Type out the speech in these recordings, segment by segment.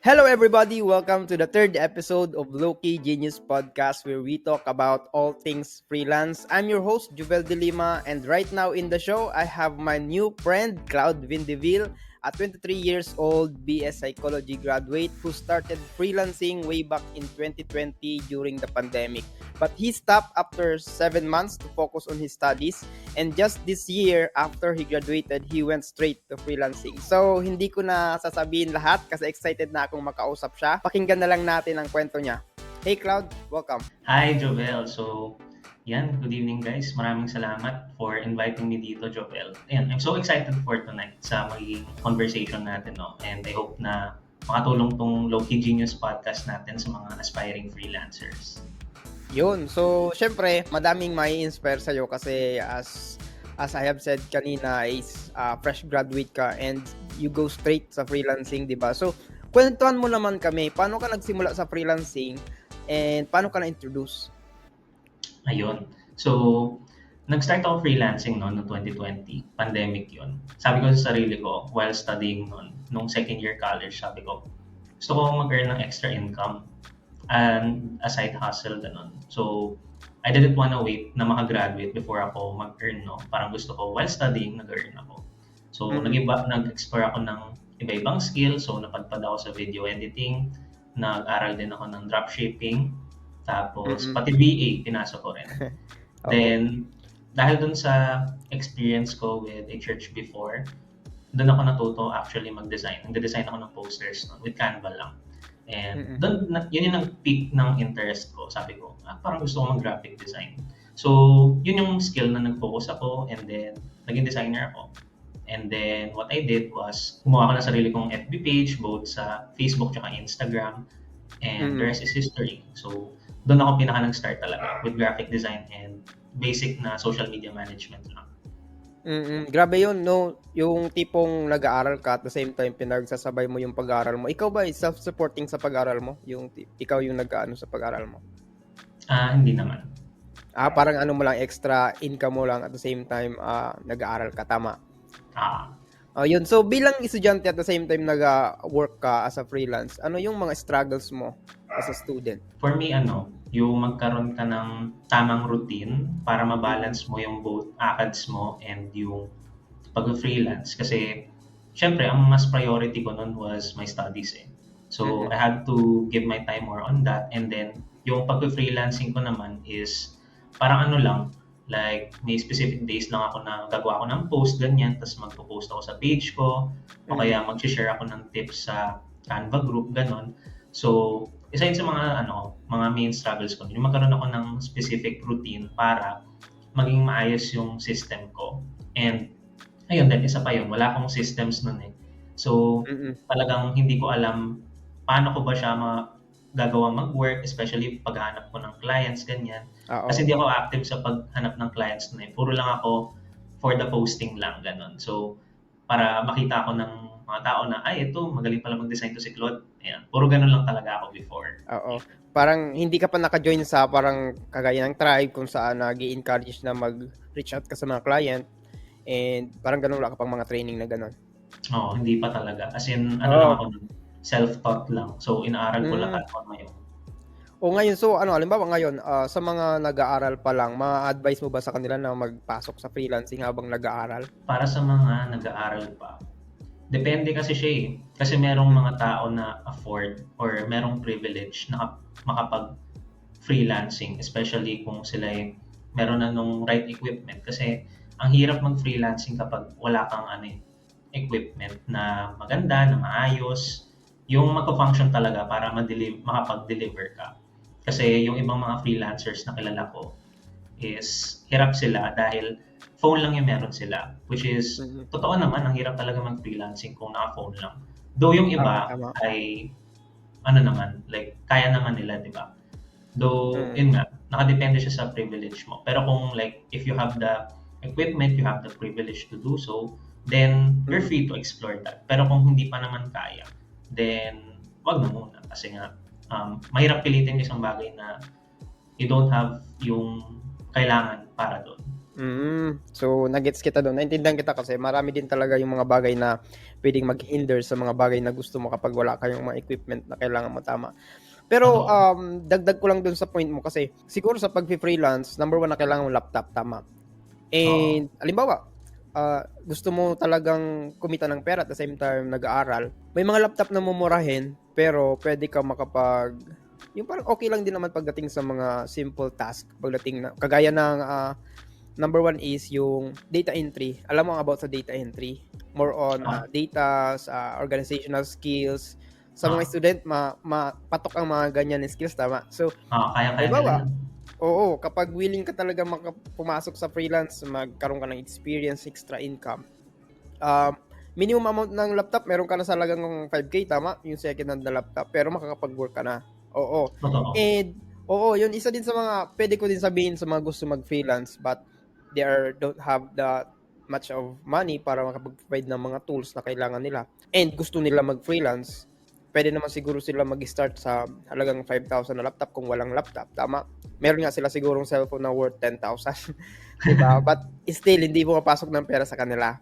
Hello, everybody. Welcome to the third episode of Low-Key Genius Podcast, where we talk about all things freelance. I'm your host, Juvel De Lima, and right now in the show, I have my new friend, Cloud Vindeville, a 23 years old BS Psychology graduate who started freelancing way back in 2020 during the pandemic. But he stopped after 7 months to focus on his studies, and just this year, after he graduated, he went straight to freelancing. So, hindi ko na sasabihin lahat kasi excited na akong makausap siya. Pakinggan na lang natin ang kwento niya. Hey Cloud, welcome. Hi, Jovel. So, good evening guys. Maraming salamat for inviting me dito, Jovel. I'm so excited for tonight sa magiging conversation natin, no? And I hope na makatulong tong Low-Key Genius podcast natin sa mga aspiring freelancers. Yun. So, syempre, madaming may inspire sa'yo kasi as I have said kanina is fresh graduate ka and you go straight sa freelancing, di ba? So, kwentuhan mo naman kami, paano ka nagsimula sa freelancing and paano ka na-introduce? Ayun. So, nag-start ako freelancing noong 2020. Pandemic yun. Sabi ko sa sarili ko, while studying nung second year college, sabi ko, gusto ko mag-earn ng extra income and a side hustle, ganun. So, I didn't wanna wait na makagraduate before ako mag-earn, no? Parang gusto ko, while studying, nag-earn ako. So, nag-explore ako ng iba-ibang skills. So, napadpad ako sa video editing, nag-aral din ako ng dropshipping, tapos pati VA, pinasok ko rin. Okay. Then, dahil dun sa experience ko with a church before, doon ako natuto actually mag-design. Nag-design ako ng posters with Canva lang. And yun yung nag-peak ng interest ko. Sabi ko, parang gusto ko mag-graphic design. So, yun yung skill na nag-focus ako and then naging designer ako. And then, what I did was, gumawa ko ng sarili kong FB page, both sa Facebook at Instagram. And the rest is history. So, doon ako pinaka nag-start talaga with graphic design and basic na social media management lang. Grabe yun, no? Yung tipong nag-aaral ka at the same time pinagsasabay mo yung pag-aaral mo. Ikaw ba self-supporting sa pag-aaral mo? Ikaw yung nag-aano sa pag-aaral mo? Hindi naman. Parang ano mo lang, extra income mo lang at the same time nag-aaral ka, tama? Yun. So, bilang estudyante at the same time nag-work ka as a freelance, ano yung mga struggles mo as a student? For me, yung magkaroon ka ng tamang routine para mabalance mo yung both ACADS mo and yung pag-freelance. Kasi, syempre, ang mas priority ko nun was my studies eh. So, I had to give my time more on that. And then, yung pag-freelancing ko naman is parang ano lang, like, may specific days lang ako na gagawa ako ng post, ganyan, tapos magpo-post ako sa page ko, o kaya mag-share ako ng tips sa Canva group, ganon. So, isa yun sa mga main struggles ko. Yung magkaroon ako ng specific routine para maging maayos yung system ko. And, ayun, then isa pa yun, wala akong systems nun eh. So, talagang hindi ko alam paano ko ba siya gagawang mag-work, especially paghahanap ko ng clients, ganyan. Kasi hindi ako active sa paghanap ng clients na puro lang ako for the posting lang, ganon. So, para makita ako ng mga tao na, ito, magaling pala mag-design to si Claude. Ayan, puro ganon lang talaga ako before. Oo. Parang hindi ka pa naka-join sa parang kagaya ng tribe kung saan nag-i-encourage na mag-reach out ka sa mga client and parang ganon wala ka pang mga training na ganon. Hindi pa talaga. As in, lang ako nun, self-taught lang. So, inaaral ko lahat on my own. Ngayon, so halimbawa ngayon, sa mga nag-aaral pa lang, ma-advise mo ba sa kanila na magpasok sa freelancing habang nag-aaral? Para sa mga nag-aaral pa, depende kasi siya eh. Kasi merong mga tao na afford or merong privilege na makapag-freelancing, especially kung sila meron na nung right equipment. Kasi ang hirap mag-freelancing kapag wala kang equipment na maganda, na maayos, yung magpa-function talaga para makapag-deliver ka. Kasi yung ibang mga freelancers na kilala ko is hirap sila dahil phone lang yung meron sila. Which is, totoo naman, ang hirap talaga mag-freelancing kung naka-phone lang. Though yung iba ay, like, kaya naman nila, di ba? Though, yun nga, nakadepende siya sa privilege mo. Pero kung, like, if you have the equipment, you have the privilege to do so, then you're free to explore that. Pero kung hindi pa naman kaya, then wag na muna. Kasi nga, mahirap pilitin isang bagay na you don't have yung kailangan para doon. So, nagets kita doon. Naintindihan kita kasi marami din talaga yung mga bagay na pwedeng mag-hinder sa mga bagay na gusto mo kapag wala kayong mga equipment na kailangan mo, tama. Pero Totoo. dagdag ko lang doon sa point mo kasi siguro sa pag-freelance, number one na kailangan mo laptop, tama. Oo. And halimbawa, gusto mo talagang kumita ng pera at the same time nag-aaral, may mga laptop na mumurahin pero pwede ka yung parang okay lang din naman pagdating sa mga simple task pagdating na kagaya ng number one is yung data entry. Alam mo about sa data entry? More on Ah, data, sa organizational skills. Sa mga ah, student, patok ang mga ganyan na skills, tama? So, kaya-kaya nila halimbawa, yun. oo, kapag willing ka talaga pumasok sa freelance, magkaroon ka ng experience, extra income, um, minimum amount ng laptop, meron ka na sa halagang 5K, tama? Yung second hand na laptop, pero makakapag-work ka na. Oo. Totoo. And, oo, yun, isa din sa mga, pwede ko din sabihin sa mga gusto mag-freelance, but don't have the much of money para makapag-provide ng mga tools na kailangan nila. And gusto nila mag-freelance, pwede naman siguro sila mag-start sa halagang 5,000 na laptop kung walang laptop, tama? Meron nga sila sigurong cellphone na worth 10,000. 'Di ba? But still hindi pumapasok ng pera sa kanila.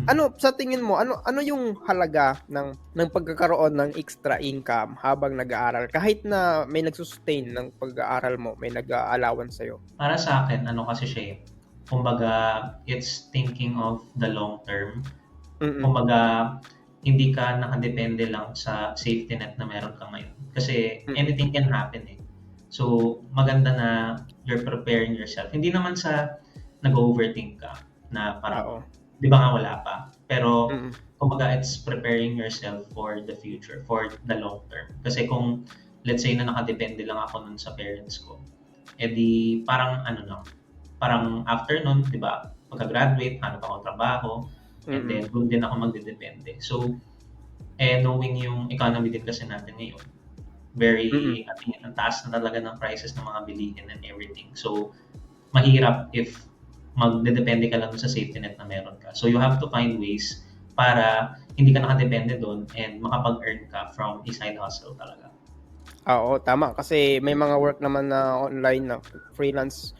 Ano sa tingin mo, ano yung halaga ng pagkakaroon ng extra income habang nag-aaral kahit na may nagsustain ng pag-aaral mo, may nag-a-allowance sa'yo? Para sa akin, ano kasi siya eh, kumbaga, it's thinking of the long term. Mm. Kumbaga, hindi ka nakadepende lang sa safety net na meron ka ngayon. Kasi Mm. anything can happen eh. So, maganda na you're preparing yourself. Hindi naman sa nag-overthink ka na parang, Oo. di ba nga wala pa? Pero, Mm. kumbaga, it's preparing yourself for the future, for the long term. Kasi kung, let's say na nakadepende lang ako nun sa parents ko, edi parang ano lang, parang after nun, di ba, pagka-graduate, hanap ako ng trabaho, and Mm. then doon din ako magdedepende. So, knowing yung economy din kasi natin ngayon, Mm. very, I mean, ang taas na talaga ng prices ng mga bilihin and everything. So, mahirap if magdedepende ka lang sa safety net na meron ka. So, you have to find ways para hindi ka nakadepende doon and makapag-earn ka from a side hustle talaga. Oo, tama kasi may mga work naman na online na freelance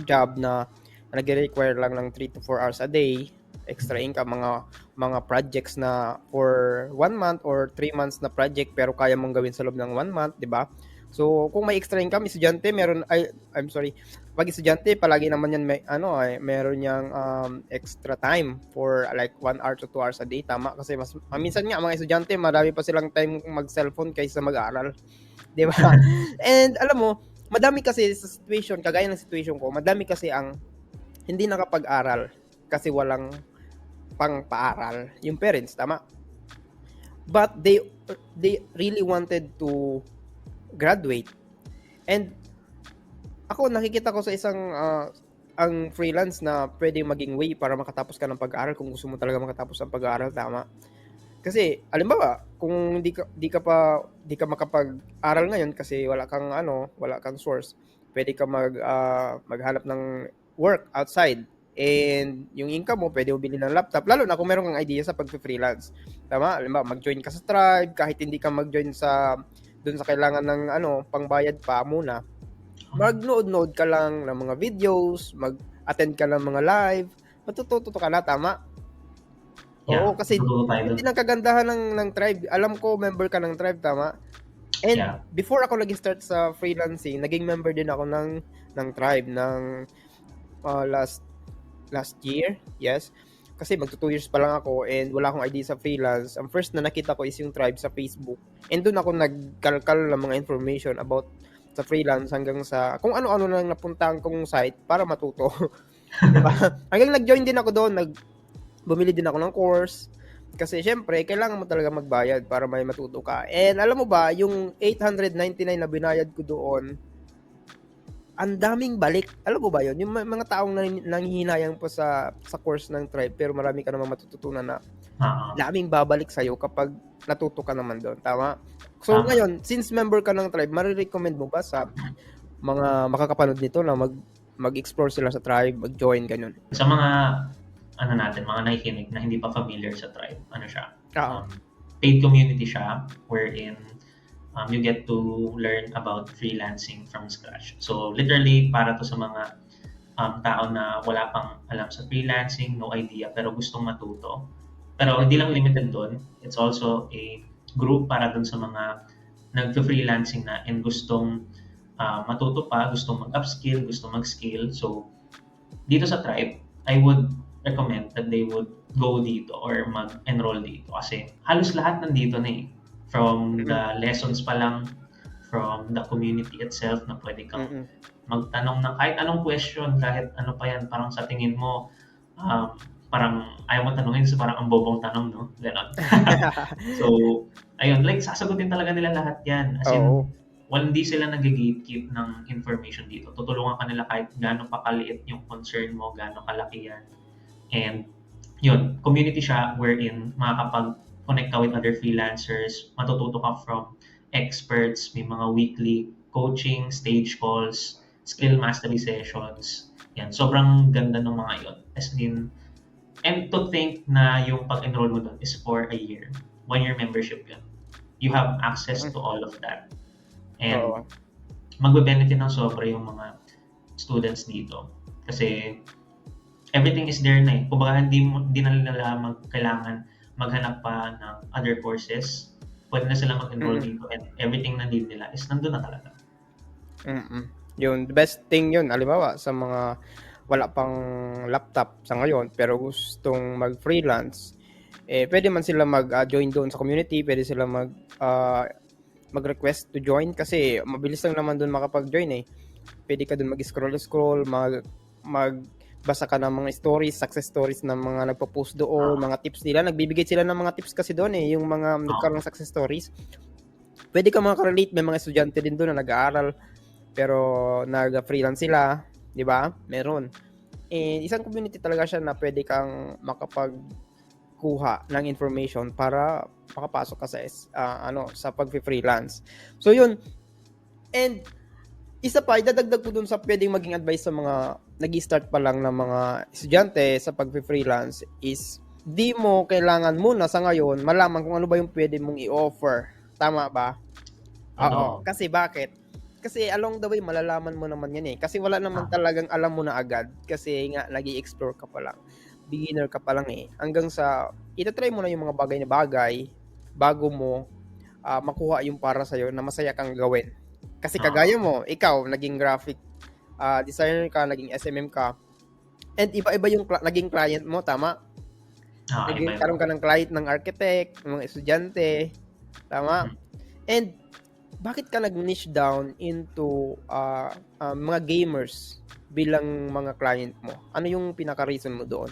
job na nagre-require lang ng 3 to 4 hours a day, extra income, mga projects na for 1 month or 3 months na project pero kaya mong gawin sa loob ng 1 month, 'di ba? So, kung may extra income, estudyante meron ay I'm sorry, pag estudyante palagi naman yan may meron yang extra time for like 1 hour to 2 hours a day, tama? Kasi minsan nga mga estudyante marami pa silang time mag-cellphone kaysa mag-aaral, 'di ba? And alam mo, madami kasi sa situation, kagaya ng situation ko, madami kasi ang hindi nakapag-aral kasi walang pang-paaral yung parents, tama? But they really wanted to graduate. And ako nakikita ko sa isang ang freelance na pwedeng maging way para makatapos ka ng pag-aaral kung gusto mo talaga makatapos ang pag-aaral, tama? Kasi alimbawa, kung di ka makapag-aral ngayon kasi wala kang source, pwede ka maghanap ng work outside. And yung income mo, pwede mo bilhin ng laptop, lalo na kung meron kang idea sa pag-freelance. Tama? Alimbawa, mag-join ka sa tribe, kahit hindi ka mag-join dun sa kailangan ng pangbayad pa muna. Magnood-nood ka lang ng mga videos, mag-attend ka ng mga live, matututo ka na, tama? Oo, Yeah, kasi matututo tayo yun doon. din ang kagandahan ng tribe. Alam ko member ka ng tribe, tama? And Yeah. before ako nag-start sa freelancing, naging member din ako ng tribe ng last year. Yes. Kasi magto 2 years pa lang ako and wala akong idea sa freelance. Ang first na nakita ko is yung tribe sa Facebook. And doon ako nagkalkal ng mga information about sa freelance hanggang sa kung ano-ano lang napuntahan kong site para matuto. 'Di ba? Hanggang nag-join din ako doon, bumili din ako ng course. Kasi syempre, kailangan mo talaga magbayad para may matuto ka. And alam mo ba, yung 899 na binayad ko doon, ang daming balik. Alam mo ba yun? Yung mga taong nanghihinayang po sa course ng tribe, pero marami ka naman matututunan na Oo. daming babalik sa'yo kapag natuto ka naman doon. Tama? So Tama. ngayon, since member ka ng tribe, marirecommend mo ba sa mga makakapanood nito na mag-explore sila sa tribe, mag-join, ganun? Sa mga ano natin, mga nakikinig na hindi pa familiar sa tribe, ano siya, Oo. um, paid community siya wherein you get to learn about freelancing from scratch. So literally para to sa mga tao na wala pang alam sa freelancing, no idea, pero gustong matuto. Pero hindi lang limited doon. It's also a group para doon sa mga nag-freelancing na and gustong matuto pa, gustong mag-upskill, gustong mag-skill. So, dito sa tribe, I would recommend that they would go dito or mag-enroll dito kasi halos lahat nandito na eh. From the lessons pa lang, from the community itself na pwede kang magtanong ng kahit anong question, kahit ano pa yan, parang sa tingin mo, parang ayaw mo tanungin, so parang ang bobong tanong, no? Ganon. So, ayun, like, sasagutin talaga nila lahat yan. As in, hindi sila nag-gatekeep ng information dito. Tutulungan ka nila kahit gaano pa kaliit yung concern mo, gaano kalaki yan. And, yun, community siya wherein makakapag-connect ka with other freelancers, matututo ka from experts, may mga weekly coaching, stage calls, skill mastery sessions. Yan, sobrang ganda ng mga yun. As in, and to think na yung pag-enroll mo doon is for a year. 1-year membership yun. You have access to all of that. And magbe-benefit ng sobra yung mga students dito. Kasi everything is there na eh. Kumbaga hindi na nila kailangan maghanap pa ng other courses. Pwede na sila mag-enroll dito and everything na need nila is nandun na talaga. Yung the best thing yun, halimbawa sa mga wala pang laptop sa ngayon pero gustong mag-freelance, pwede man sila mag-join doon sa community, pwede sila mag-request to join kasi mabilis lang naman doon makapag-join eh. Pwede ka doon mag-scroll, magbasa ka ng mga stories, success stories ng mga nagpo-post doon, mga tips nila. Nagbibigay sila ng mga tips kasi doon eh, yung mga nagkaroon ng success stories. Pwede ka makaka-relate, may mga estudyante din doon na nag-aaral pero nag-freelance sila, di ba? Meron. Isang community talaga siya na pwede kang makapagkuha ng information para makapasok ka sa pag-freelance. So yun. And isa pa, idadagdag ko dun sa pwedeng maging advice sa mga nag-start pa lang ng mga estudyante sa pag-freelance is di mo kailangan muna sa ngayon malaman kung ano ba yung pwede mong i-offer. Tama ba? Oo. Kasi bakit? Kasi along the way, malalaman mo naman yan eh. Kasi wala naman talagang alam mo na agad. Kasi nga, nag-i-explore ka pa lang. Beginner ka pa lang eh. Hanggang sa, itatry mo na yung mga bagay na bagay bago mo makuha yung para sa'yo na masaya kang gawin. Kasi kagaya mo, ikaw, naging graphic designer ka, naging SMM ka, and iba-iba yung naging client mo, tama? Karoon ka ng client ng architect, ng mga estudyante, tama? And bakit ka nag-niche down into mga gamers bilang mga client mo? Ano yung pinaka-reason mo doon?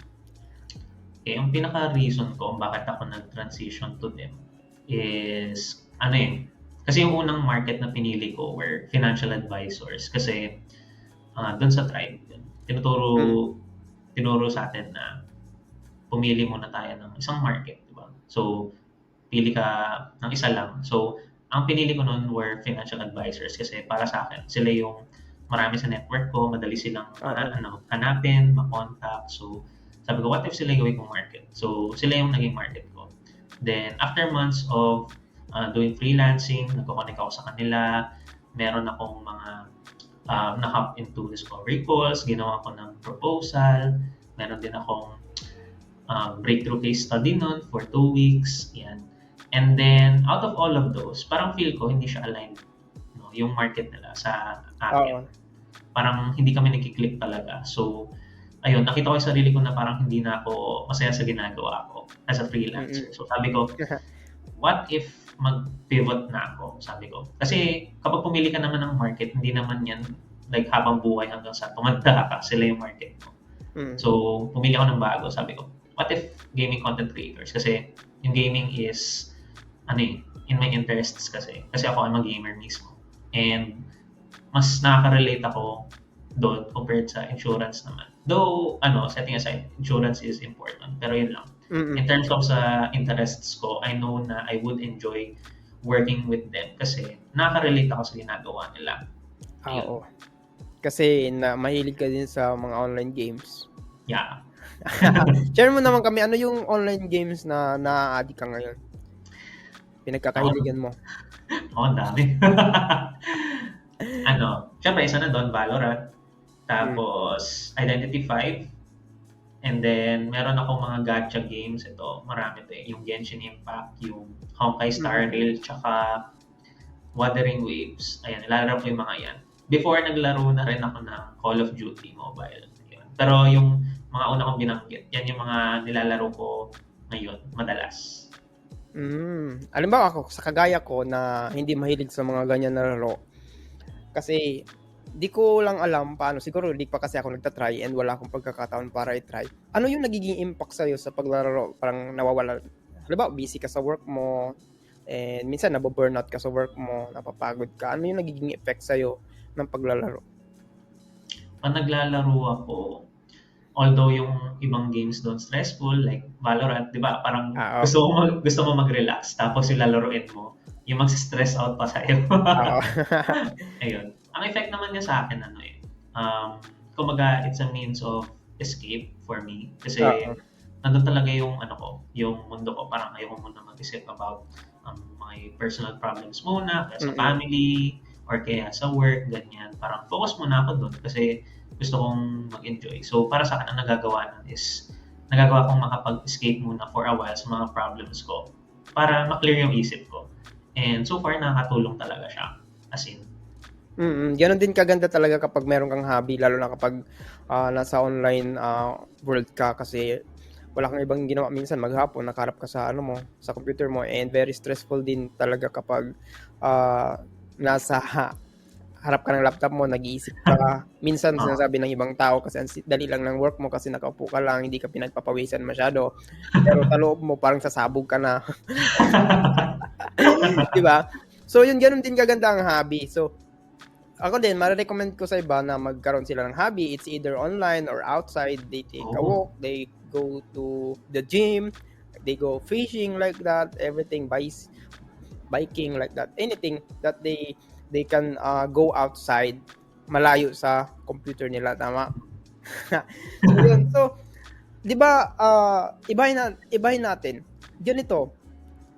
Yung pinaka-reason ko kung bakit ako nag-transition to them is, kasi yung unang market na pinili ko were financial advisors. Kasi doon sa tribe, tinuro sa atin na pumili muna tayo ng isang market, di ba? So, pili ka ng isa lang. So, ang pinili ko noon were financial advisors kasi para sa akin, sila yung marami sa network ko, madali silang hanapin, makontak. So, sabi ko, what if sila yung gawin kong market? So, sila yung naging market ko. Then, after months of doing freelancing, nagko-connect ako sa kanila, meron akong mga na-hop into discovery calls, ginawa ko ng proposal, meron din akong breakthrough case study noon for 2 weeks, yan. And then, out of all of those, parang feel ko hindi siya aligned, no, yung market nila sa akin. Parang hindi kami nagkiklik talaga. So, ayun, nakita ko yung sarili ko na parang hindi na ako masaya sa ginagawa ko as a freelancer. So, sabi ko, what if mag-pivot na ako, sabi ko. Kasi kapag pumili ka naman ng market, hindi naman yan like habang buhay hanggang sa tumanda ka, sila yung market mo. So, pumili ako ng bago, sabi ko, what if gaming content creators? Kasi yung gaming is in my interests kasi ako I'm a gamer mismo. And mas nakaka-relate ako doon compared sa insurance naman. Though, setting aside, insurance is important. Pero yun lang. In terms of sa interests ko, I know na I would enjoy working with them kasi nakaka-relate ako sa ginagawa nila. Oo. Kasi mahilig ka din sa mga online games. Yeah. Share mo naman kami, ano yung online games na na-addict ka ngayon? Pinagkakahiligan mo. Ang dami. Siyempre, isa na doon, Valorant. Mm. Tapos, Identity 5. And then, meron akong mga gacha games. Ito, marami to eh. Yung Genshin Impact, yung Honkai Star Mm. Rail, tsaka Wuthering Waves. Ayan, nilalaro ko yung mga yan. Before, naglaro na rin ako ng Call of Duty Mobile. Ayun. Pero yung mga una kong binanggit, yan yung mga nilalaro ko ngayon, madalas. Halimbawa ako, sa kagaya ko na hindi mahilig sa mga ganyan na laro, kasi di ko lang alam paano, siguro di pa kasi ako nagtatry and wala akong pagkakataon para i-try. Ano yung nagiging impact sa'yo sa paglalaro? Parang nawawala, halimbawa busy ka sa work mo, and minsan nababurnout ka sa work mo, napapagod ka. Ano yung nagiging effect sa'yo ng paglalaro? Pag naglalaro ako, although yung ibang games doon stressful, like Valorant, di ba? Parang Oo. gusto mo mag-relax, tapos yung lalaroin mo, yung mag-stress out pa sa'yo. Oo. Ayun. Ang effect naman niya sa akin, ano eh, kumbaga, it's a means of escape for me. Kasi, Oo. nandun talaga yung, ano ko, yung mundo ko. Parang ayoko muna mag-isip about my personal problems muna, kaya sa Mm. family, or kaya sa work, ganyan. Parang focus muna ako doon kasi gusto kong mag-enjoy. So, para sa akin, ang nagagawa nun is, nagagawa kong makapag-escape muna for a while sa mga problems ko para ma-clear yung isip ko. And so far, nakakatulong talaga siya. As in, Gano'n din kaganda talaga kapag meron kang hobby, lalo na kapag nasa online world ka, kasi wala kang ibang ginawa minsan maghapon, nakaharap ka sa ano mo, sa computer mo, and very stressful din talaga kapag nasa harap ka ng laptop mo, nag-iisip ka. Minsan oo. sinasabi ng ibang tao kasi ang dali lang ng work mo kasi nakaupo ka lang, hindi ka pinagpapawisan masyado. Pero sa loob mo parang sasabog ka na, 'di ba? So yun, gano'n din kaganda ang hobby. So ako din, mare-recommend ko sa iba na magkaroon sila ng hobby. It's either online or outside. They take a Oo. walk, they go to the gym, they go fishing like that, everything, biking like that. Anything that they can go outside, malayo sa computer nila, tama? So yun. So, 'di ba, ibahin natin. Ganito,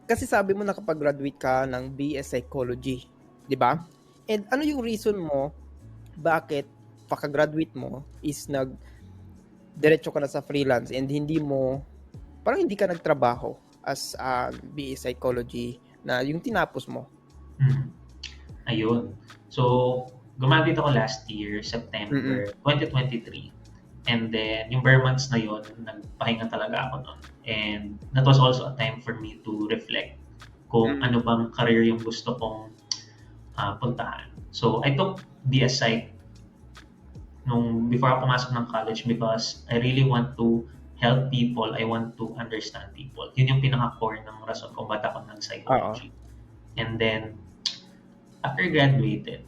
kasi sabi mo nakapag-graduate ka ng BS Psychology, 'di ba? And ano yung reason mo bakit pagka-graduate mo is diretso ka na sa freelance and parang hindi ka nagtrabaho as a BA Psychology na yung tinapos mo? Mhm. Ayun. So, gumraduate ako last year, Mm. September 2023. And then, yung bare months na yun, nagpahinga talaga ako nun. And that was also a time for me to reflect kung Mm. ano bang career yung gusto kong puntahan. So, I took BS Psych before ako pumasok ng college because I really want to help people. I want to understand people. Yun yung pinaka-core ng rason kung ba't ako Oo. nag-psychology. And then, after graduated,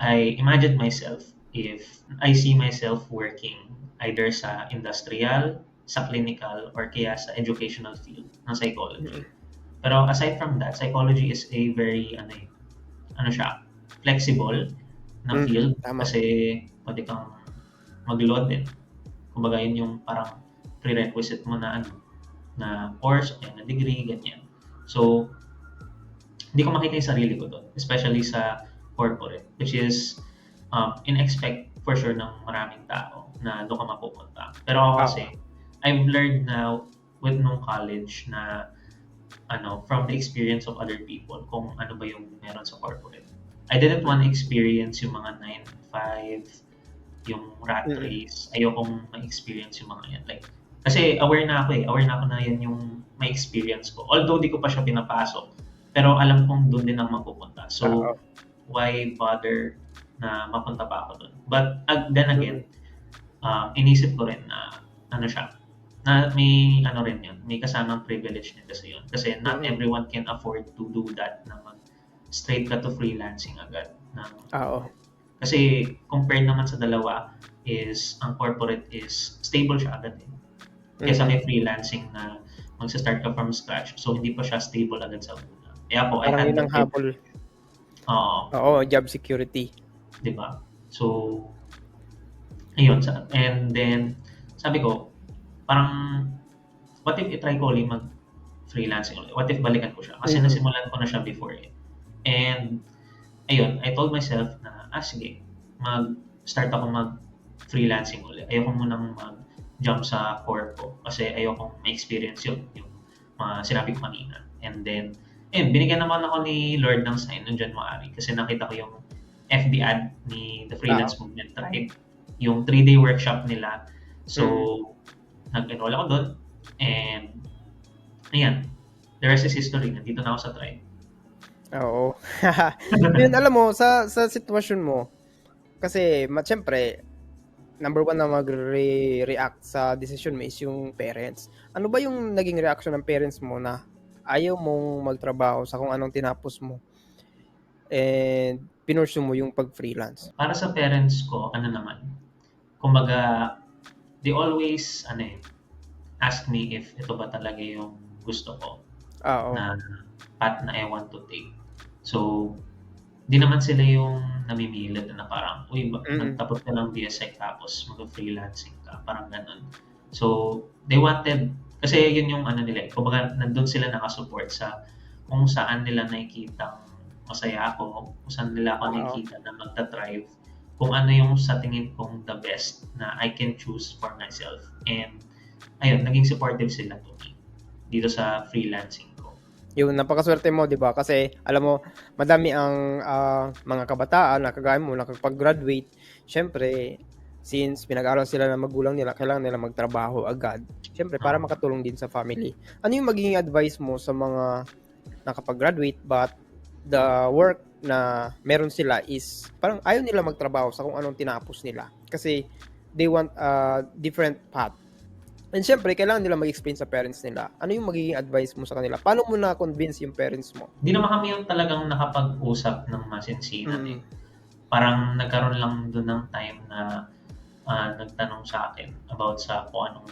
I imagined myself if I see myself working either sa industrial, sa clinical, or kaya sa educational field ng psychology. Mm. Pero aside from that, psychology is a very, ano siya, flexible na field Tama. kasi pwede kang mag-law din. Kumbaga yun yung parang prerequisite mo na na course, o na degree, ganyan. So, hindi ko makita yung sarili ko doon, especially sa corporate, which is in-expect for sure ng maraming tao na doon ka mapupunta. Pero ako kasi, Oo. I've learned now with nung college na from the experience of other people kung ano ba yung meron sa corporate. I didn't want to experience yung mga 9 to 5, yung rat Mm. race. Ayokong ma-experience yung mga yan. Like, kasi aware na ako eh. Aware na ako na yan yung may experience ko. Although di ko pa siya pinapasok. Pero alam kong doon din ako mapupunta. So, Oo. why bother na mapunta pa ako doon? But then Mm. again, inisip ko rin na ano siya, na may ano rin yun, may kasamang privilege din kasi yun. Kasi not Mm. everyone can afford to do that na straight ka to freelancing agad. Oo. Kasi compared naman sa dalawa is ang corporate is stable siya agad eh. Kesa Mm. kay freelancing na magsa-start ka from scratch. So hindi pa siya stable agad sa una. Kaya po, I Parang had yun the ang habol. privilege. Oo, Oo, job security. di ba? So, ayun. And then, sabi ko, parang, what if i-try ko ulit mag-freelancing ulit? What if balikan ko siya? Kasi Mm. nasimulan ko na siya before eh. And, ayun, I told myself na, sige, mag-start ako freelancing ulit. Ayoko munang mag-jump sa corpo kasi ayokong ma-experience yung mga sinabi ko kanina. And then, binigyan naman ako ni Lord ng sign noong January kasi nakita ko yung FB ad ni The Freelance Movement Tribe, yung 3-day workshop nila. So, nag-enroll ako doon and ayan, the rest is history. Nandito na ako sa tribe. Oo. Yun, alam mo, sa sitwasyon mo, kasi siyempre, number one na magre-react sa decision mo is yung parents. Ano ba yung naging reaction ng parents mo na ayaw mong magtrabaho sa kung anong tinapos mo and pinursu mo yung pag-freelance? Para sa parents ko, kumbaga, they always, ask me if ito ba talaga yung gusto ko na path na I want to take. So, di naman sila yung namimilit na parang, uy, nagtapos ka ng BSEC tapos mag-freelancing ka, parang ganun. So, they wanted, kasi yun yung nila, kumbaga nandun sila nakasupport sa kung saan nila nakikita masaya ako, kung saan nila ako nakikita na magta-thrive, kung ano yung sa tingin kong the best na I can choose for myself. And, ayun, naging supportive sila to me dito sa freelancing ko. Yun, napakaswerte mo, di ba? Kasi, alam mo, madami ang mga kabataan na kagaya mo, nakapag-graduate. Siyempre, since pinag-aaral sila ng magulang nila, kailangan nila magtrabaho agad. Siyempre, para makatulong din sa family. Ano yung magiging advice mo sa mga nakapag-graduate but the work na meron sila is parang ayaw nila magtrabaho sa kung anong tinapos nila? Kasi they want a different path. And syempre, kailangan nila mag-explain sa parents nila. Ano yung magiging advice mo sa kanila? Paano mo na-convince yung parents mo? Hindi naman kami yung talagang nakapag-usap ng masinsinan. Parang nagkaroon lang doon ng time na nagtanong sa akin about sa kung anong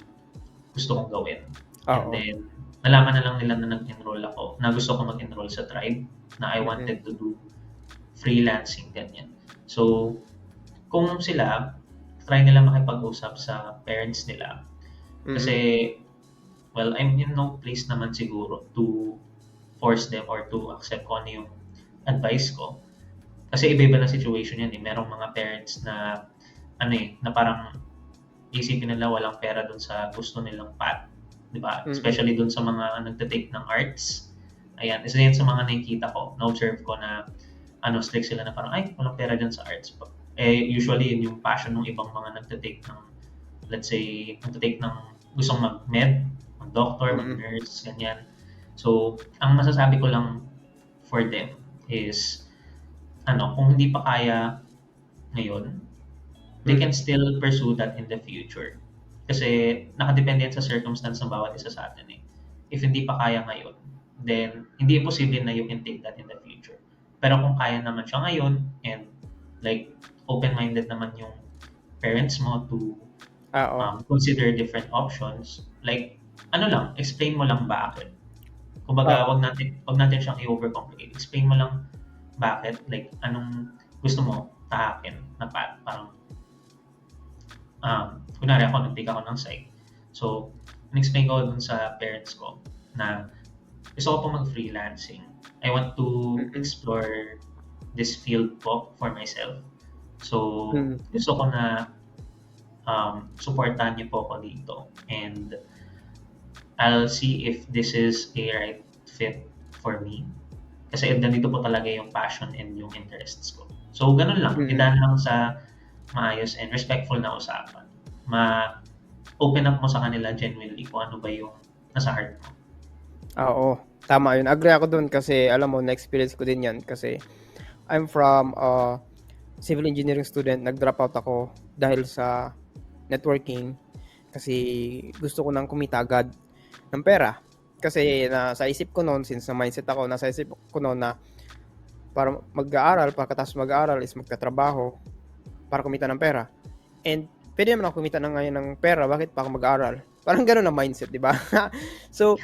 gusto kong gawin. And then, nalaman na lang nila na nag-enroll ako, na gusto ko mag-enroll sa tribe, na I wanted to do freelancing, ganyan. So, kung sila, try nila makipag-usap sa parents nila. Kasi, well, I'm in no place naman siguro to force them or to accept kung ano yung advice ko. Kasi iba-iba na situation yan eh. Merong mga parents na, na parang isipin nila walang pera dun sa gusto nilang path. Diba? Especially dun sa mga nagtatake ng arts. Ayan, isa yan sa mga nakikita ko, na-observe ko na strict sila na parang, ay, walang pera dyan sa arts. Usually, yun yung passion ng ibang mga nagtatake ng, let's say, nagtatake ng gustong mag-med, mag-doctor, mag-nurse, ganyan. So, ang masasabi ko lang for them is, kung hindi pa kaya ngayon, they can still pursue that in the future. Kasi nakadepende yan sa circumstance ng bawat isa sa atin eh. If hindi pa kaya ngayon, then hindi imposible na you can take that in the future. Pero kung kaya naman siya ngayon and like open-minded naman yung parents mo to consider different options, like explain mo lang bakit. Kumbaga, wag natin siyang i-overcomplicate. Explain mo lang bakit, like anong gusto mo tahakin na path. Parang kunwari ako, nag-take ako ng psych. So, in-explain ko dun sa parents ko na gusto ko po mag-freelancing. I want to explore this field po for myself. So, gusto ko na supportan niyo po ako dito. And I'll see if this is a right fit for me. Kasi nandito po talaga yung passion and yung interests ko. So, ganun lang. Idaan lang sa maayos and respectful na usapan. Ma-open up mo sa kanila genuinely kung ano ba yung nasa heart mo. Oo, tama yun. Agree ako dun kasi alam mo, na-experience ko din yan kasi I'm from civil engineering student. Nag-drop out ako dahil sa networking kasi gusto ko nang kumita agad ng pera. Kasi nasa isip ko noon, since na mindset ako, nasa isip ko noon na para mag-aaral, pagkatapos mag-aaral is magtatrabaho para kumita ng pera. And pwede naman ako kumita ngayon ng pera, bakit pa ako mag-aaral? Parang gano'n na mindset, di ba? So,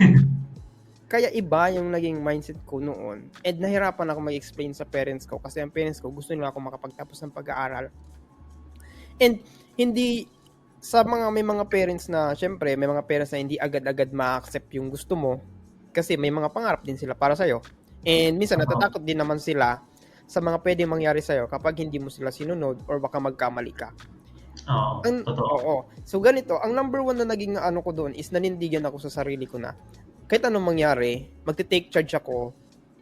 kaya iba yung naging mindset ko noon. And nahirapan ako mag-explain sa parents ko kasi ang parents ko gusto nila ako makapagtapos ng pag-aaral. And hindi may mga parents na, syempre, may mga parents na hindi agad-agad ma-accept yung gusto mo kasi may mga pangarap din sila para sa'yo. And minsan natatakot din naman sila sa mga pwede mangyari sa'yo kapag hindi mo sila sinunod or baka magkamali ka. Oo, totoo. Oo. So ganito, ang number one na naging ano ko doon is nanindigan ako sa sarili ko na kahit anong mangyari, magte-take charge ako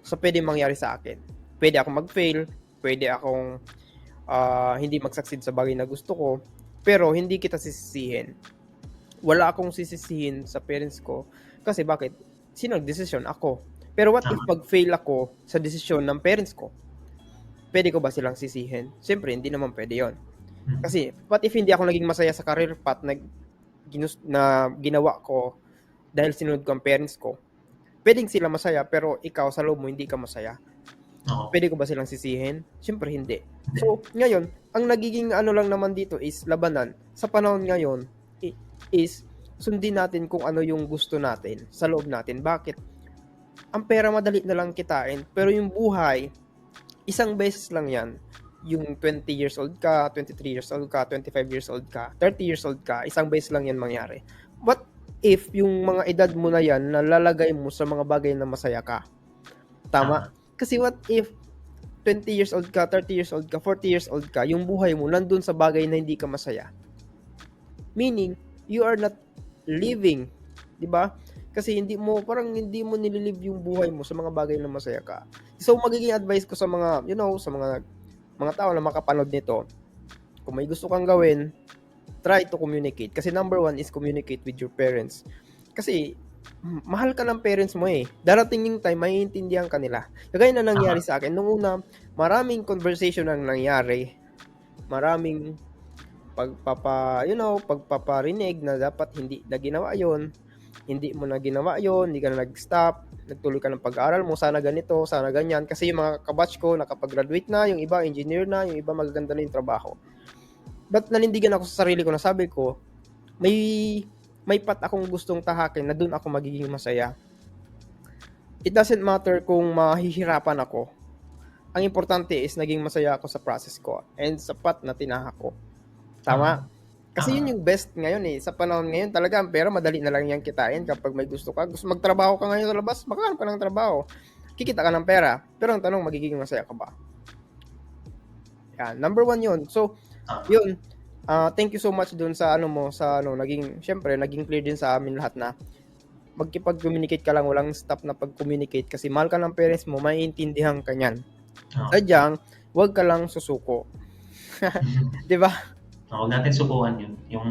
sa pwedeng mangyari sa akin. Pwede akong mag-fail, pwede akong hindi mag-succeed sa bagay na gusto ko, pero hindi kita sisisihin. Wala akong sisisihin sa parents ko kasi bakit? Sino nagdesisyon? Ako. Pero what if Tama. mag-fail ako sa desisyon ng parents ko? Pwede ko ba silang sisihin? Siyempre, hindi naman pwede yon. Mm. Kasi, what if hindi ako naging masaya sa career path na ginawa ko dahil sinunod ko ang parents ko? Pwedeng sila masaya, pero ikaw sa loob mo hindi ka masaya. Oo. Pwede ko ba silang sisihin? Siyempre, hindi. Hindi. So, ngayon, ang nagiging ano lang naman dito is labanan. Sa panahon ngayon, is sundin natin kung ano yung gusto natin sa loob natin. Bakit? Ang pera madali na lang kitain, pero yung buhay, isang beses lang yan. Yung 20 years old ka, 23 years old ka, 25 years old ka, 30 years old ka, isang beses lang yan mangyari. What if yung mga edad mo na yan, nalalagay mo sa mga bagay na masaya ka? Tama? Kasi what if 20 years old ka, 30 years old ka, 40 years old ka, yung buhay mo nandun sa bagay na hindi ka masaya? Meaning, you are not living, 'di ba? Kasi hindi mo nililive yung buhay mo sa mga bagay na masaya ka. So magiging advice ko sa mga, sa mga tao na makapanood nito, kung may gusto kang gawin, try to communicate. Kasi number one is communicate with your parents. Kasi mahal ka ng parents mo eh. Darating yung time, maiintindihan ka nila. Kagaya na nangyari sa akin. Nung una, maraming conversation ang nangyari. Maraming pagpaparinig na dapat hindi na ginawa yon, hindi mo na ginawa yon, hindi ka na nag-stop, nagtuloy ka ng pag-aaral mo, sana ganito, sana ganyan. Kasi yung mga kabatch ko nakapag-graduate na, yung iba engineer na, yung iba magaganda na yung trabaho. But nanindigan ako sa sarili ko na sabi ko, may pat akong gustong tahakin na doon ako magiging masaya. It doesn't matter kung mahihirapan ako. Ang importante is naging masaya ako sa process ko and sa path na tinahak ko. Tama? Kasi yun yung best ngayon eh. Sa panahon ngayon talaga ang pera madali na lang yan kitain kapag may gusto ka. Gusto magtrabaho ka ngayon sa labas, makahanap ka ng trabaho. Kikita ka ng pera. Pero ang tanong, magiging masaya ka ba? Yan. Number one yun. So, yun. Thank you so much dun sa naging clear din sa amin lahat na magkipag-communicate ka lang, walang stop na pag-communicate kasi mahal ka ng parents mo, maiintindihan ka niyan. Sadyang, wag ka lang susuko. 'Di ba? Huwag natin subukan yun. Yung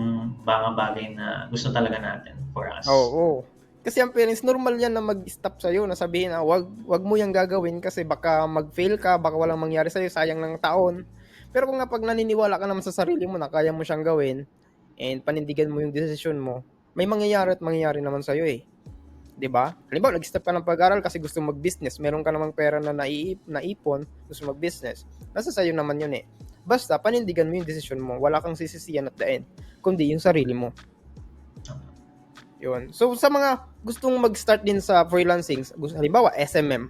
mga bagay na gusto talaga natin for us. Oo. Kasi ang parents, normal yan na mag-stop sa'yo, na sabihin na wag mo yung gagawin kasi baka mag-fail ka, baka walang mangyari sa'yo, sayang ng taon. Pero kung nga pag naniniwala ka naman sa sarili mo na kaya mo siyang gawin and panindigan mo yung desisyon mo, may mangyayari at mangyayari naman sa'yo eh. 'Di ba? Halimbawa, nag-stop ka ng pag-aral kasi gusto mag-business, meron ka namang pera na naipon, gusto mag-business. Nasa sa'yo naman yun eh. Basta panindigan mo yung desisyon mo, wala kang sisisiyan at the end, kundi yung sarili mo. Yun. So sa mga gustong mag-start din sa freelancing, halimbawa SMM,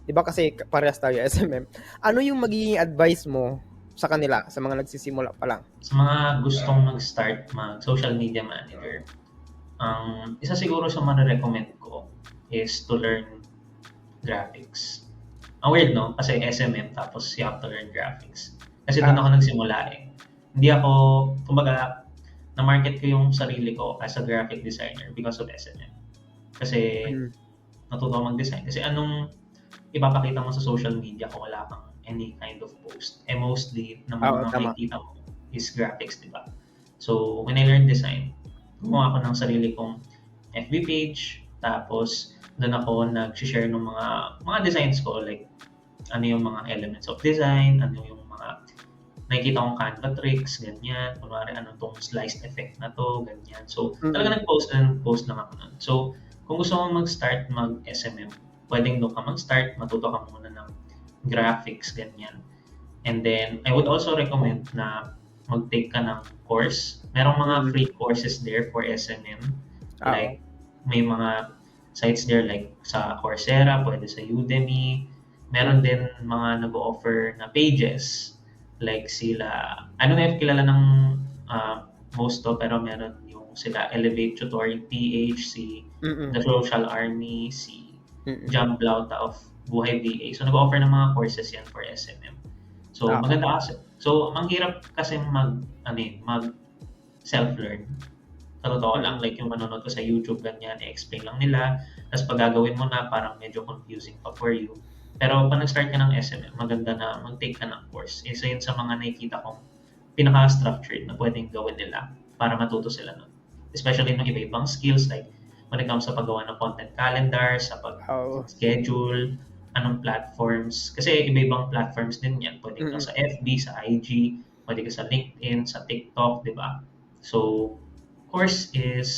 'di ba kasi parehas tayo SMM. Ano yung magiging advice mo sa kanila, sa mga nagsisimula pa lang? Sa mga gustong mag-start, mag-social media manager, isa siguro sa recommend ko is to learn graphics. Ang weird, no? Kasi SMM tapos you have to learn graphics. Kasi doon ako nagsimula eh. Hindi ako, kumbaga, na-market ko yung sarili ko as a graphic designer because of SMM. Kasi natuto ako mag-design. Kasi anong ipapakita mo sa social media kung wala kang any kind of post? Mostly, na mga makikita mo is graphics, di ba? So, when I learned design, gumawa ako ng sarili kong FB page, tapos doon ako nag-share ng mga designs ko, like ano yung mga elements of design, ano yung mga nakikita kong Canva tricks, ganyan, kunwari ano tong sliced effect na to, ganyan. So, talaga nag-post lang ako nun. So, kung gusto mo mag-start mag-SMM, pwedeng doon ka mag-start, matuto ka muna ng graphics, ganyan. And then, I would also recommend na mag-take ka ng course. Merong mga free courses there for SMM. Like, may mga sites there like sa Coursera, pwede sa Udemy. Meron din mga nag-offer na pages. Like sila, I don't know if kilala ng most to, pero meron yung sila Elevate Tutorial PH, si The Social Army, si Jam Blauta of Buhay VA. So, nag-offer ng mga courses yan for SMM. So, Oo. maganda kasi. So, manghirap kasi mag self-learn. Sa totoo lang, Mm. like yung manonood ko sa YouTube, ganyan, i-explain lang nila. Tapos pag gagawin mo na, parang medyo confusing pa for you. Pero pag nag-start ka ng SMM, maganda na mag-take ka ng course. Isa yun sa mga nakikita kong pinaka-structured na pwedeng gawin nila para matuto sila nun. Especially ng iba-ibang skills like when it comes sa paggawa ng content calendar, sa Oo. pag-schedule, anong platforms. Kasi iba-ibang platforms din yan. Pwede ka Mm. sa FB, sa IG, pwede ka sa LinkedIn, sa TikTok, di ba? So, course is,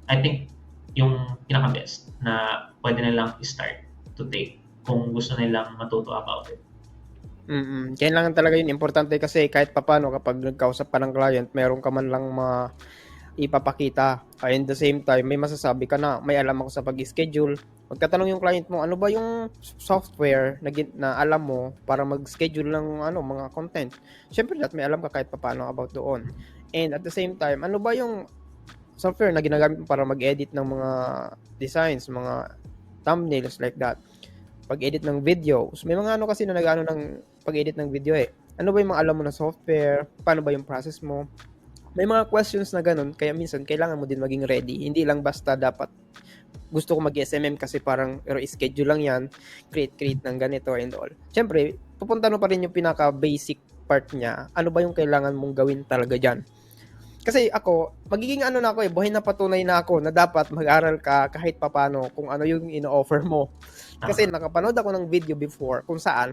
I think, yung pinaka-best na pwede nilang start to take kung gusto nilang matuto about it. Kailangan talaga yun, importante kasi kahit papaano kapag nagkausap ka ng client, meron ka man lang ipapakita. In the same time, may masasabi ka na, may alam ako sa pag-schedule. Magtatanong yung client mo, ano ba yung software na alam mo para mag-schedule ng mga content. Siyempre, may alam ka kahit papaano about doon. And at the same time, ano ba yung software na ginagamit mo para mag-edit ng mga designs, mga thumbnails like that. Pag-edit ng videos. May mga kasi na nag-ano ng pag-edit ng video eh. Ano ba yung mga alam mo na software? Paano ba yung process mo? May mga questions na ganun, kaya minsan kailangan mo din maging ready. Hindi lang basta dapat gusto ko mag-SMM kasi parang schedule lang yan, create ng ganito and all. Siyempre, pupunta pa rin yung pinaka-basic part niya. Ano ba yung kailangan mong gawin talaga dyan? Kasi ako, magiging na ako buhay na patunay na ako na dapat mag-aral ka kahit papano kung ano yung ino-offer mo. Kasi nakapanood ako ng video before kung saan,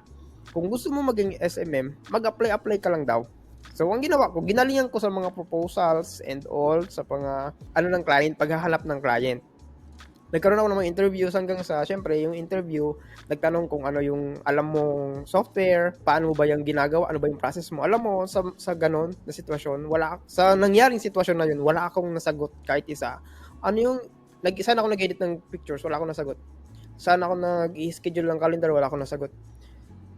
kung gusto mo maging SMM, mag-apply ka lang daw. So, ang ginawa ko, ginalingan ko sa mga proposals and all, sa mga, ng client, paghahanap ng client. Nagkaroon ako ng mga interviews hanggang sa, syempre, yung interview, nagtanong kung ano yung alam mong software, paano ba yung ginagawa, ano ba yung process mo. Alam mo, sa ganon na sitwasyon, sa nangyaring sitwasyon na yun, wala akong nasagot kahit isa. Ano yung, saan ako nag-edit ng pictures, wala akong nasagot. Saan ako nag-i-schedule ng calendar, wala akong nasagot.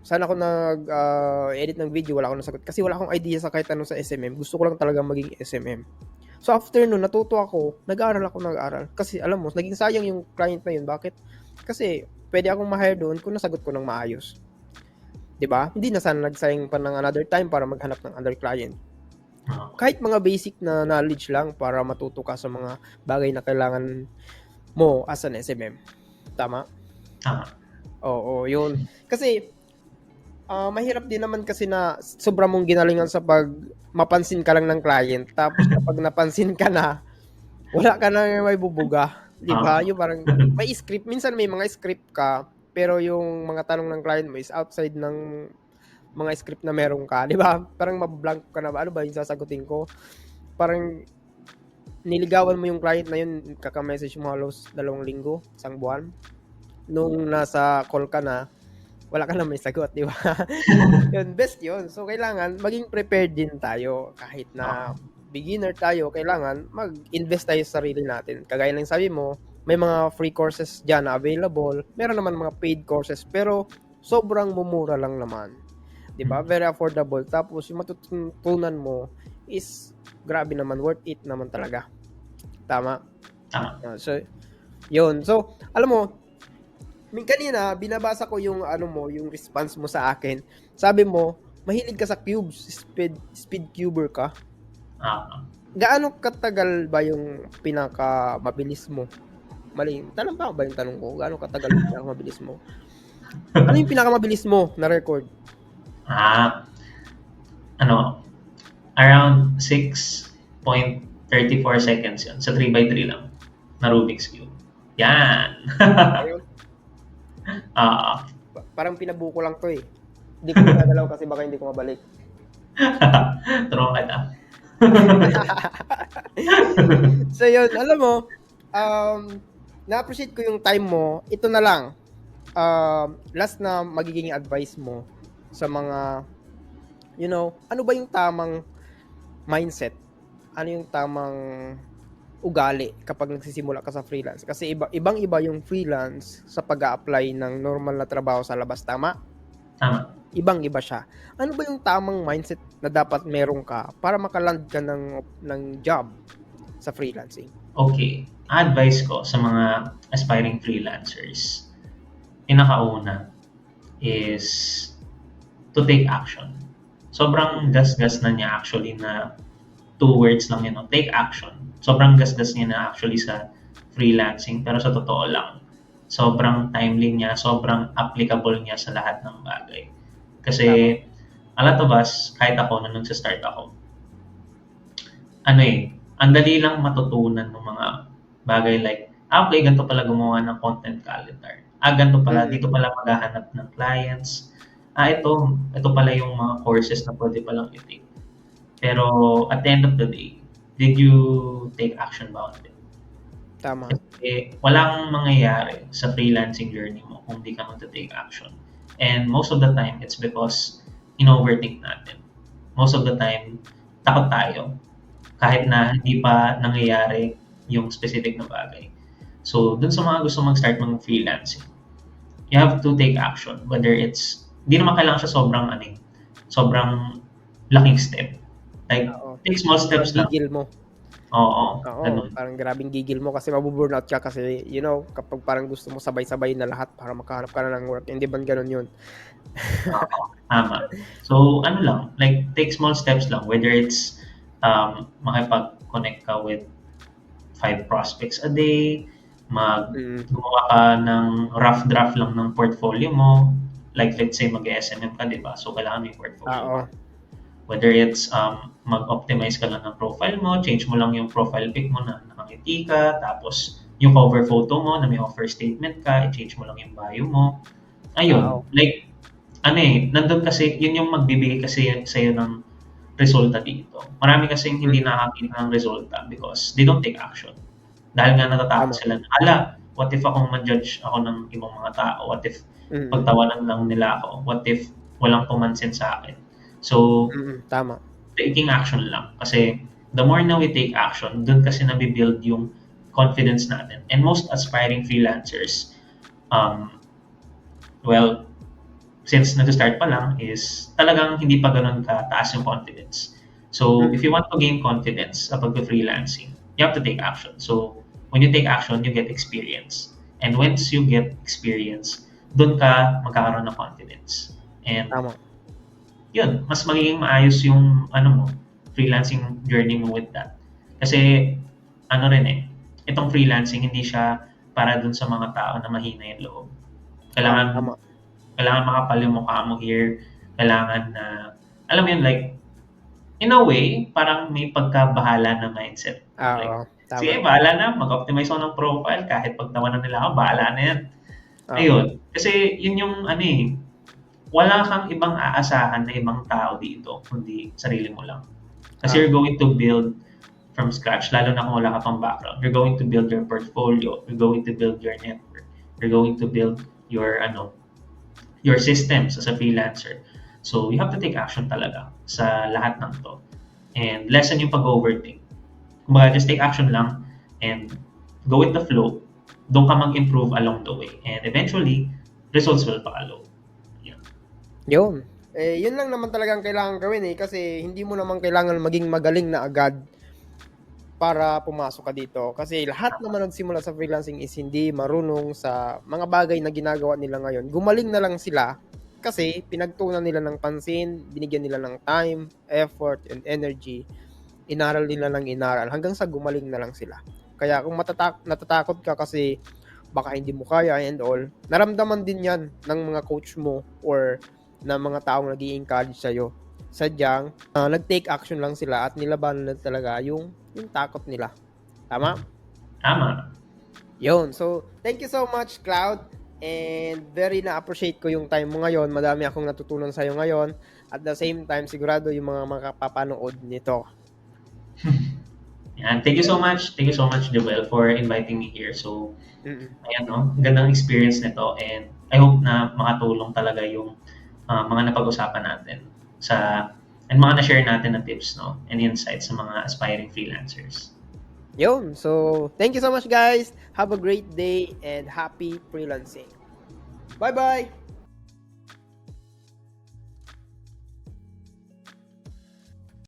Saan ako nag-edit ng video, wala akong nasagot. Kasi wala akong idea sa kahit ano sa SMM. Gusto ko lang talaga maging SMM. So after nun, natuto ako, nag-aaral. Kasi alam mo, naging sayang yung client na yun. Bakit? Kasi pwede akong ma-hire doon kung nasagot ko ng maayos. 'Di ba? Hindi na sana nagsayang pa ng another time para maghanap ng other client. Kahit mga basic na knowledge lang para matuto ka sa mga bagay na kailangan mo as an SMM. Tama? Tama. Oo, yun. Kasi mahirap din naman kasi na sobrang mong ginalingan sa pag mapansin ka lang ng client, tapos kapag napansin ka na, wala ka na may bubuga. Di ba? Yung parang may script. Minsan may mga script ka, pero yung mga tanong ng client mo is outside ng mga script na meron ka. Di ba? Parang mablank ka na ba? Ano ba yung sasagutin ko? Parang niligawan mo yung client na yun, kaka-message mo halos 2 linggo, 1 buwan. Nung nasa call ka na, wala ka na may sagot, di ba? Yun, best yun. So, kailangan maging prepared din tayo. Kahit na beginner tayo, kailangan mag-invest tayo sa sarili natin. Kagaya ng sabi mo, may mga free courses dyan na available. Meron naman mga paid courses, pero sobrang mumura lang naman. Di ba? Very affordable. Tapos, yung matutunan mo is grabe naman. Worth it naman talaga. Tama? So, yun. So, alam mo, kanina, binabasa ko yung yung response mo sa akin. Sabi mo, mahilig ka sa cubes, speed cuber ka. Gaano katagal ba yung pinaka-mabilis mo? Mali, tama ba yung tanong ko? Gaano katagal yung pinaka-mabilis mo? Ano yung pinaka-mabilis mo na record? Around 6.34 seconds yun. Sa 3x3 lang na Rubik's Cube. Yan! Ayun. Parang pinabuko lang to eh. Hindi ko magagalaw kasi baka hindi ko mabalik. Tulungan kita. So yun, alam mo, na-appreciate ko yung time mo. Ito na lang. Last na magiging advice mo sa mga, ano ba yung tamang mindset? Ano yung tamang ugali kapag nagsisimula ka sa freelance? Kasi ibang-iba yung freelance sa pag-a-apply ng normal na trabaho sa labas. Tama? Tama. Ibang-iba siya. Ano ba yung tamang mindset na dapat meron ka para makaland ka ng job sa freelancing? Okay. Advice ko sa mga aspiring freelancers, pinakauna is to take action. Sobrang gas-gas na niya actually na 2 words lang yun, no? Take action. Sobrang gas-gas niya na actually sa freelancing, pero sa totoo lang, sobrang timely niya, sobrang applicable niya sa lahat ng bagay. Kasi, a lot of us, kahit ako, nung nagsa-start ako, ang dali lang matutunan ng mga bagay like, okay, ganito pala gumawa ng content calendar. Ganito pala, dito pala maghahanap ng clients. Ito pala yung mga courses na pwede palang i-take. Pero at the end of the day, did you take action ba on it? Tama. Walang mangyayari sa freelancing journey mo kung di ka magta-take action. And most of the time, it's because in-overthink natin. Most of the time, takot tayo kahit na hindi pa nangyayari yung specific na bagay. So, dun sa mga gusto mag-start ng freelancing, you have to take action. Whether it's, di naman kailangan siya sobrang laking step. Like, take small steps lang. Gigil mo. Oo, parang grabing gigil mo kasi mabuburnout ka kasi, kapag parang gusto mo sabay-sabay na lahat para makahanap ka na ng work, hindi ba ganun yun? Oo, tama. So, like, take small steps lang. Whether it's makipag-connect ka with 5 prospects a day, gumawa ka ng rough draft lang ng portfolio mo. Like, let's say, mag-SMM ka, di ba? So, kailangan may portfolio. Whether it's mag-optimize ka lang ng profile mo, change mo lang yung profile pic mo na nakangiti ka, tapos yung cover photo mo na may offer statement ka, i-change mo lang yung bio mo. Ayun, like, nandun kasi, yun yung magbibigay kasi sa'yo ng resulta dito. Marami kasi hindi nakakita ng resulta because they don't take action. Dahil nga natatakot sila na, what if akong ma-judge ako ng ibang mga tao? What if pagtawanan lang nila ako? What if walang pumansin sa akin? So, tama. Taking action lang. Kasi the more na we take action, dun kasi nabibuild yung confidence natin. And most aspiring freelancers, since nag-start pa lang, is talagang hindi pa ganun kataas yung confidence. So, if you want to gain confidence sa pag-freelancing, you have to take action. So, when you take action, you get experience. And once you get experience, dun ka magkakaroon ng confidence. And yun, mas magiging maayos yung freelancing journey mo with that. Kasi itong freelancing hindi siya para dun sa mga tao na mahina yung loob. Kailangan makapal yung mukha mo here. Kailangan na, alam mo yun, like, in a way, parang may pagkabahala na mindset. Sige, bahala na, mag-optimize ako ng profile, kahit pagtawanan nila ako, bahala na yan. Ayun. Kasi yun yung, wala kang ibang aasahan na ibang tao dito, kundi sarili mo lang. Kasi you're going to build from scratch, lalo na kung wala ka pang background. You're going to build your portfolio. You're going to build your network. You're going to build your systems as a freelancer. So, you have to take action talaga sa lahat ng to. And lessen yung pag-overthink. Kumbaga, just take action lang and go with the flow. Doon ka mag-improve along the way. And eventually, results will follow. Yun. Yun lang naman talagang kailangan gawin kasi hindi mo naman kailangan maging magaling na agad para pumasok ka dito. Kasi lahat naman nagsimula sa freelancing is hindi marunong sa mga bagay na ginagawa nila ngayon. Gumaling na lang sila kasi pinagtuunan nila ng pansin, binigyan nila ng time, effort, and energy. Inaral nila ng inaral hanggang sa gumaling na lang sila. Kaya kung natatakot ka kasi baka hindi mo kaya and all, naramdaman din yan ng mga coach mo or na mga taong nag-i-encourage sa'yo. Sadyang, nag-take action lang sila at nilabanan na talaga yung takot nila. Tama? Tama. Yun. So, thank you so much, Cloud. And very na-appreciate ko yung time mo ngayon. Madami akong natutunan sa'yo ngayon. At the same time, sigurado yung mga makapapanood nito. Yan. Thank you so much. Thank you so much, Joel, for inviting me here. So, ayan, gandang experience nito. And I hope na makatulong talaga yung mga napag-usapan natin and mga na-share natin na tips and insights sa mga aspiring freelancers. Yun. So, thank you so much, guys. Have a great day and happy freelancing. Bye-bye!